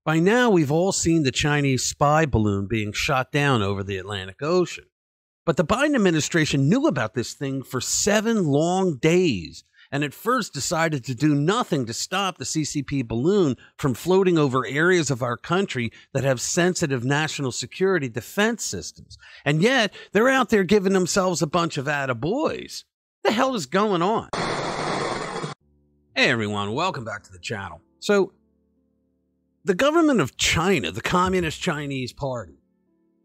By now, we've all seen the Chinese spy balloon being shot down over the Atlantic Ocean. But the Biden administration knew about this thing for 7 long days, and at first decided to do nothing to stop the CCP balloon from floating over areas of our country that have sensitive national security defense systems. And yet, they're out there giving themselves a bunch of attaboys. What the hell is going on? Hey everyone, welcome back to the channel. So, the government of China, the Communist Chinese Party,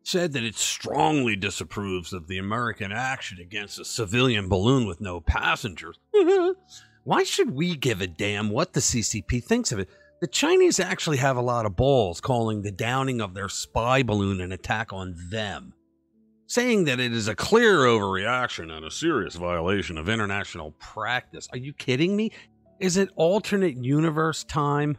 said that it strongly disapproves of the American action against a civilian balloon with no passengers. Why should we give a damn what the CCP thinks of it? The Chinese actually have a lot of balls calling the downing of their spy balloon an attack on them, saying that it is a clear overreaction and a serious violation of international practice. Are you kidding me? Is it alternate universe time?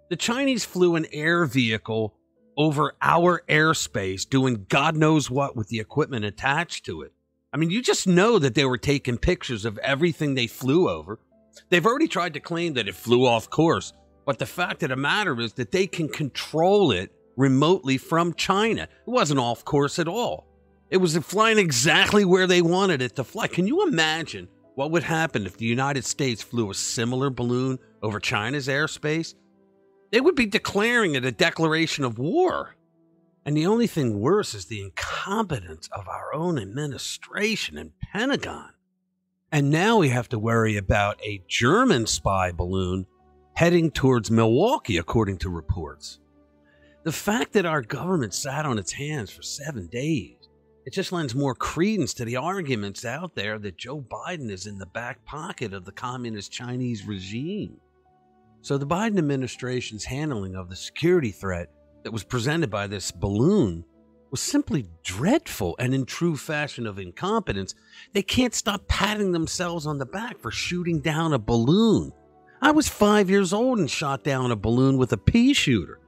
The Chinese flew an air vehicle over our airspace doing God knows what with the equipment attached to it. I mean, you just know that they were taking pictures of everything they flew over. They've already tried to claim that it flew off course, but the fact of the matter is that they can control it remotely from China. It wasn't off course at all. It was flying exactly where they wanted it to fly. Can you imagine what would happen if the United States flew a similar balloon over China's airspace? They would be declaring it a declaration of war. And the only thing worse is the incompetence of our own administration and Pentagon. And now we have to worry about a German spy balloon heading towards Milwaukee, according to reports. The fact that our government sat on its hands for 7 days, it just lends more credence to the arguments out there that Joe Biden is in the back pocket of the communist Chinese regime. So the Biden administration's handling of the security threat that was presented by this balloon was simply dreadful, and in true fashion of incompetence, they can't stop patting themselves on the back for shooting down a balloon. I was 5 years old and shot down a balloon with a pea shooter.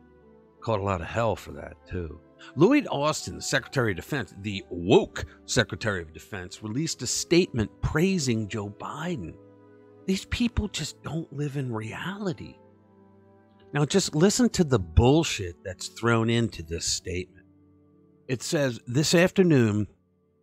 Caught a lot of hell for that, too. Lloyd Austin, Secretary of Defense, the woke Secretary of Defense, released a statement praising Joe Biden. These people just don't live in reality. Now, just listen to the bullshit that's thrown into this statement. It says, this afternoon,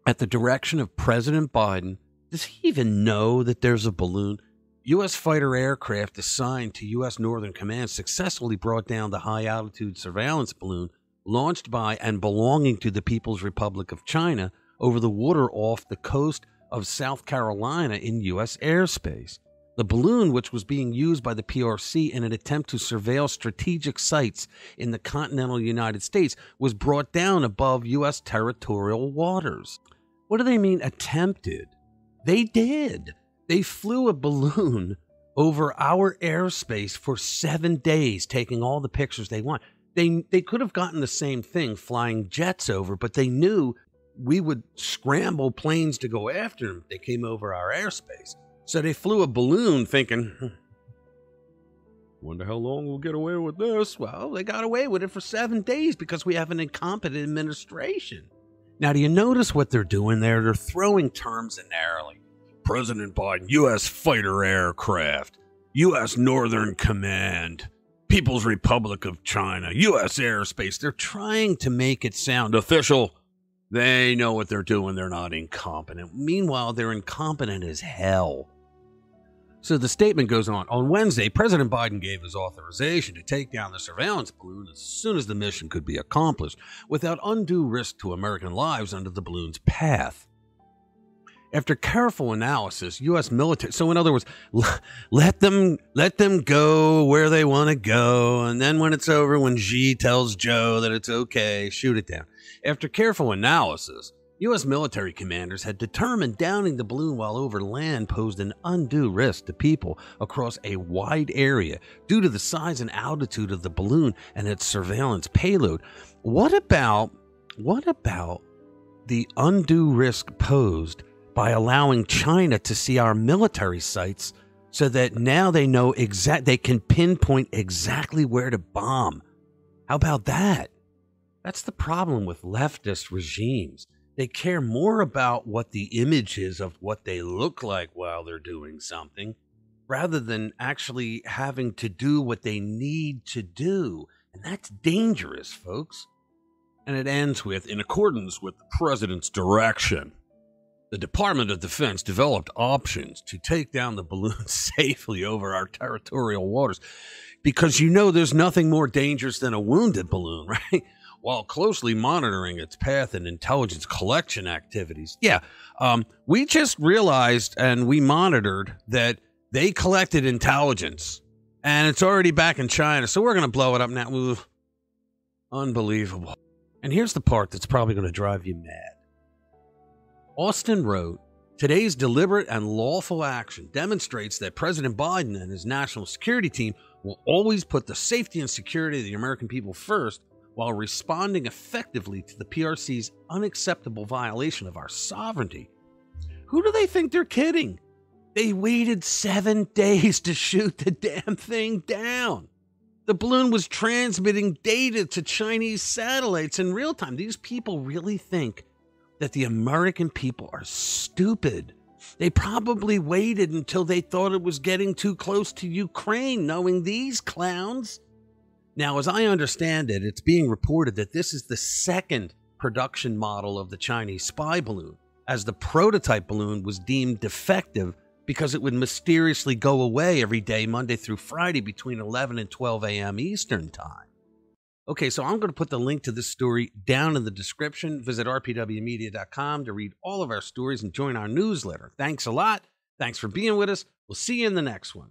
at the direction of President Biden, does he even know that there's a balloon? U.S. fighter aircraft assigned to U.S. Northern Command successfully brought down the high-altitude surveillance balloon launched by and belonging to the People's Republic of China over the water off the coast of South Carolina in U.S. airspace. The balloon, which was being used by the PRC in an attempt to surveil strategic sites in the continental United States, was brought down above U.S. territorial waters. What do they mean attempted? They did. They flew a balloon over our airspace for 7 days, taking all the pictures they want. They could have gotten the same thing flying jets over, but they knew we would scramble planes to go after them if they came over our airspace. So they flew a balloon thinking, wonder how long we'll get away with this. Well, they got away with it for 7 days because we have an incompetent administration. Now, do you notice what they're doing there? They're throwing terms in there like President Biden, U.S. fighter aircraft, U.S. Northern Command, People's Republic of China, U.S. airspace. They're trying to make it sound official. They know what they're doing. They're not incompetent. Meanwhile, they're incompetent as hell. So the statement goes on. On Wednesday, President Biden gave his authorization to take down the surveillance balloon as soon as the mission could be accomplished, without undue risk to American lives under the balloon's path. After careful analysis, U.S. military... So in other words, let them go where they want to go, and then when it's over, when Xi tells Joe that it's okay, shoot it down. After careful analysis, U.S. military commanders had determined downing the balloon while over land posed an undue risk to people across a wide area due to the size and altitude of the balloon and its surveillance payload. What about the undue risk posed by allowing China to see our military sites so that now they know they can pinpoint exactly where to bomb? How about that? That's the problem with leftist regimes. They care more about what the image is of what they look like while they're doing something, rather than actually having to do what they need to do. And that's dangerous, folks. And it ends with, in accordance with the president's direction, the Department of Defense developed options to take down the balloon safely over our territorial waters. Because there's nothing more dangerous than a wounded balloon, right? While closely monitoring its path and intelligence collection activities. Yeah, we just realized and we monitored that they collected intelligence. And it's already back in China, so we're going to blow it up now. Ooh, unbelievable. And here's the part that's probably going to drive you mad. Austin wrote, today's deliberate and lawful action demonstrates that President Biden and his national security team will always put the safety and security of the American people first while responding effectively to the PRC's unacceptable violation of our sovereignty. Who do they think they're kidding? They waited 7 days to shoot the damn thing down. The balloon was transmitting data to Chinese satellites in real time. These people really think that the American people are stupid. They probably waited until they thought it was getting too close to Ukraine, knowing these clowns. Now, as I understand it, it's being reported that this is the second production model of the Chinese spy balloon, as the prototype balloon was deemed defective because it would mysteriously go away every day, Monday through Friday, between 11 and 12 a.m. Eastern Time. Okay, so I'm going to put the link to this story down in the description. Visit rpwmedia.com to read all of our stories and join our newsletter. Thanks a lot. Thanks for being with us. We'll see you in the next one.